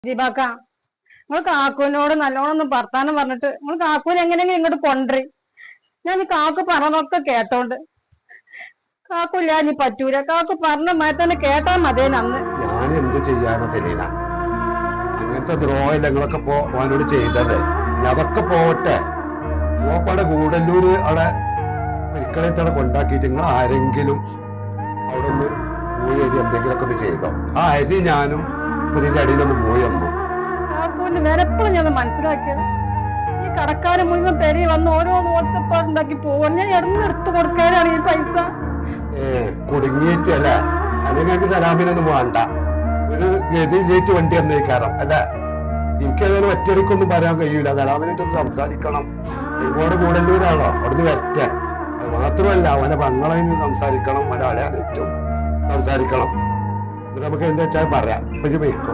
ദീപാക്ക, നിങ്ങൾ കാക്കുവിനോട് നല്ലോണം ഒന്ന് വർത്താനം പറഞ്ഞിട്ട് നിങ്ങൾ കാക്കുവിനെ എങ്ങനെയെങ്കിലും ഇങ്ങോട്ട് കൊണ്ടുവരി. ഞാൻ കാക്കു പറഞ്ഞതൊക്കെ കേട്ടോണ്ട് കാക്കൂല്ല നീ പറ്റൂല. കാക്കു പറഞ്ഞ മാതിരി തന്നെ കേട്ടാ മതിയെ അന്ന്. ഞാൻ എന്ത് ചെയ്യാനാ സെലീന? അങ്ങനത്തെ ദ്രോഹം ഞങ്ങളൊക്കെ ഓനോട് ചെയ്തത്. അതൊക്കെ പോട്ടെ, ഓപ്പടെ കൂടല്ലൂര് അവിടെ മെഡിക്കളേറ്റവിടെ കൊണ്ടാക്കിയിട്ട് നിങ്ങൾ ആരെങ്കിലും അവിടെ ഒന്ന് പോയി അരി എന്തെങ്കിലുമൊക്കെ ഒന്ന് ചെയ്തോ? ആ അരി ഞാനും ഇതിന്റെ അടിയിലൊന്ന് പോയി വന്നു. കാക്കുവിന്റെ വിലപ്പോഴും ഞാൻ മനസ്സിലാക്കിയത് ഈ കടക്കാരൻ മുഴുവൻ പെരി വന്ന് ഓരോന്ന് ഒച്ചപ്പാടുണ്ടാക്കി പോവാൻ ഞാൻ എടുത്ത് കൊടുക്കാനാണ് ഈ പൈസ. കുടുങ്ങിയിട്ടല്ലേ? അല്ലെങ്കിൽ എനിക്ക് സലാമിനൊന്നും വേണ്ട. ഒരു ഗതിയിലേറ്റ് വണ്ടി വന്നേക്കാരം അല്ലെ? എനിക്കതൊരു ഒറ്റടിക്കൊന്നും പറയാൻ കഴിയൂല. സലാമിനായിട്ടൊന്ന് സംസാരിക്കണം. ഒരുപാട് കൂടല്ലൂരാണോ, അവിടുന്ന് വരട്ടെ. അത് മാത്രമല്ല അവനെ പങ്ങളതിന് സംസാരിക്കണം, ഒരാളെ ഏറ്റവും സംസാരിക്കണം. എന്നിട്ട് നമുക്ക് എന്താ വെച്ചാൽ പറയാം. ഇപ്പൊ പോയിക്കോ.